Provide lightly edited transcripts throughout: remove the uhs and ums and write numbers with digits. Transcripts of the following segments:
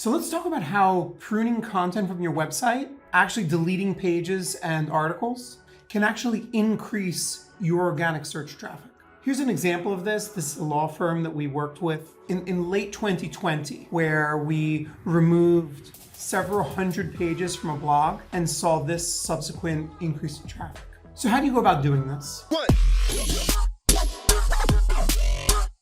So let's talk about how pruning content from your website, actually deleting pages and articles, can actually increase your organic search traffic. Here's an example of this. This is a law firm that we worked with in late 2020, where we removed several hundred pages from a blog and saw this subsequent increase in traffic. So how do you go about doing this?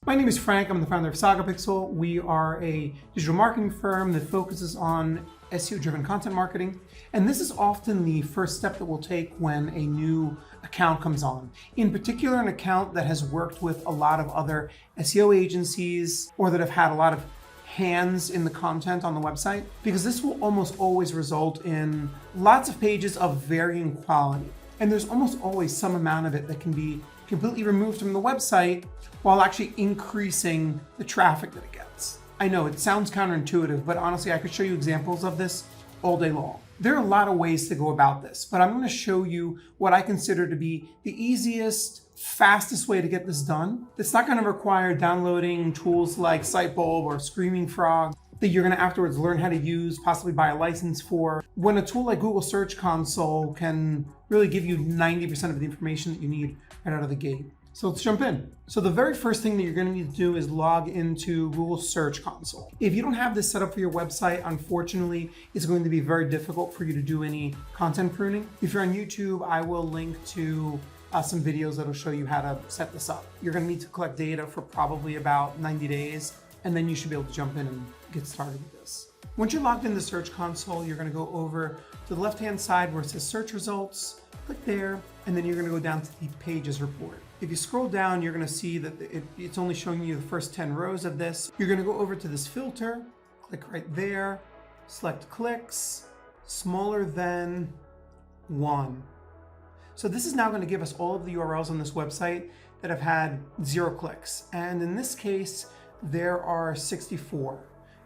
My name is Frank. I'm the founder of SagaPixel. We are a digital marketing firm that focuses on SEO-driven content marketing. And this is often the first step that we'll take when a new account comes on. In particular, an account that has worked with a lot of other SEO agencies or that have had a lot of hands in the content on the website, because this will almost always result in lots of pages of varying quality. And there's almost always some amount of it that can be completely removed from the website while actually increasing the traffic that it gets. I know it sounds counterintuitive, but honestly, I could show you examples of this all day long. There are a lot of ways to go about this, but I'm going to show you what I consider to be the easiest, fastest way to get this done. It's not going to require downloading tools like Sitebulb or Screaming Frog that you're going to afterwards learn how to use, possibly buy a license for, when a tool like Google Search Console can really give you 90% of the information that you need right out of the gate. So let's jump in. So the very first thing that you're going to need to do is log into Google Search Console. If you don't have this set up for your website, unfortunately, it's going to be very difficult for you to do any content pruning. If you're on YouTube, I will link to some videos that'll show you how to set this up. You're going to need to collect data for probably about 90 days, and then you should be able to jump in and get started with this. Once you're logged into Search Console, you're going to go over to the left-hand side where it says Search Results, click there, and then you're going to go down to the Pages report. If you scroll down, you're going to see that it's only showing you the first 10 rows of this. You're going to go over to this filter, click right there, select clicks, smaller than 1. So this is now going to give us all of the URLs on this website that have had 0 clicks. And in this case, there are 64.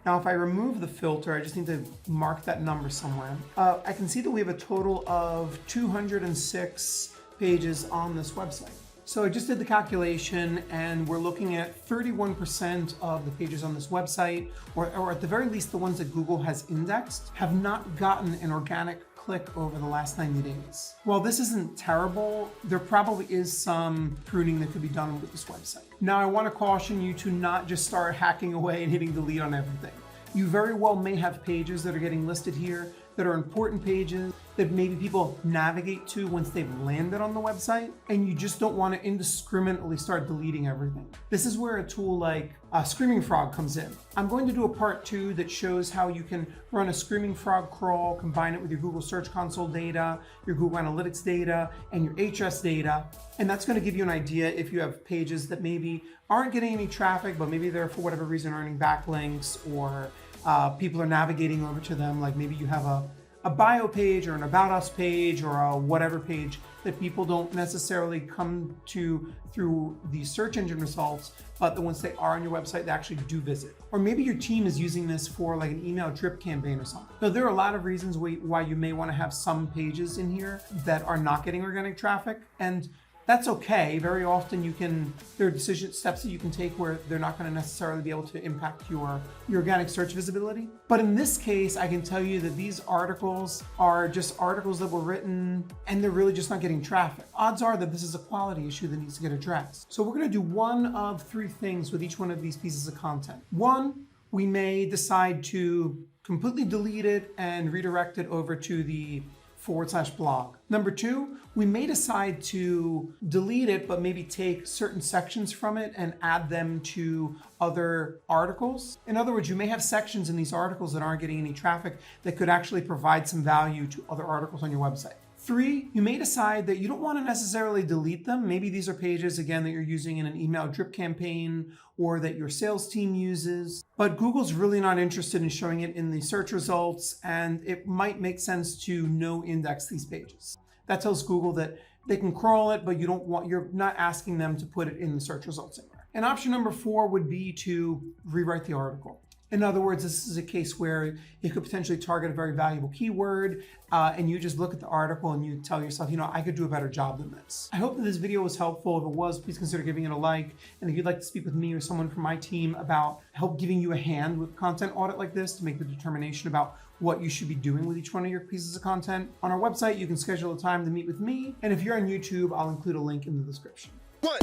Now, if I remove the filter, I just need to mark that number somewhere. I can see that we have a total of 206 pages on this website. So I just did the calculation, and we're looking at 31% of the pages on this website, or at the very least the ones that Google has indexed, have not gotten an organic click over the last 90 days. While this isn't terrible, there probably is some pruning that could be done with this website. Now, I want to caution you to not just start hacking away and hitting delete on everything. You very well may have pages that are getting listed here that are important pages that maybe people navigate to once they've landed on the website, and you just don't want to indiscriminately start deleting everything. This is where a tool like Screaming Frog comes in. I'm going to do a part 2 that shows how you can run a Screaming Frog crawl, combine it with your Google Search Console data, your Google Analytics data, and your HS data. And that's going to give you an idea if you have pages that maybe aren't getting any traffic, but maybe they're for whatever reason earning backlinks, or people are navigating over to them. Like maybe you have a bio page or an About Us page or a whatever page that people don't necessarily come to through the search engine results, but that once they are on your website, they actually do visit. Or maybe your team is using this for like an email drip campaign or something. So there are a lot of reasons why you may want to have some pages in here that are not getting organic traffic, and that's okay. Very often there are steps that you can take where they're not going to necessarily be able to impact your organic search visibility. But in this case, I can tell you that these articles are just articles that were written and they're really just not getting traffic. Odds are that this is a quality issue that needs to get addressed. So we're going to do one of 3 things with each one of these pieces of content. One, we may decide to completely delete it and redirect it over to the /blog. Number 2, we may decide to delete it, but maybe take certain sections from it and add them to other articles. In other words, you may have sections in these articles that aren't getting any traffic that could actually provide some value to other articles on your website. 3, you may decide that you don't want to necessarily delete them. Maybe these are pages, again, that you're using in an email drip campaign or that your sales team uses, but Google's really not interested in showing it in the search results, and it might make sense to no index these pages. That tells Google that they can crawl it, but you're not asking them to put it in the search results anywhere. And option number 4 would be to rewrite the article. In other words, this is a case where you could potentially target a very valuable keyword and you just look at the article and you tell yourself, I could do a better job than this. I hope that this video was helpful. If it was, please consider giving it a like. And if you'd like to speak with me or someone from my team about help giving you a hand with content audit like this to make the determination about what you should be doing with each one of your pieces of content, on our website, you can schedule a time to meet with me. And if you're on YouTube, I'll include a link in the description. What?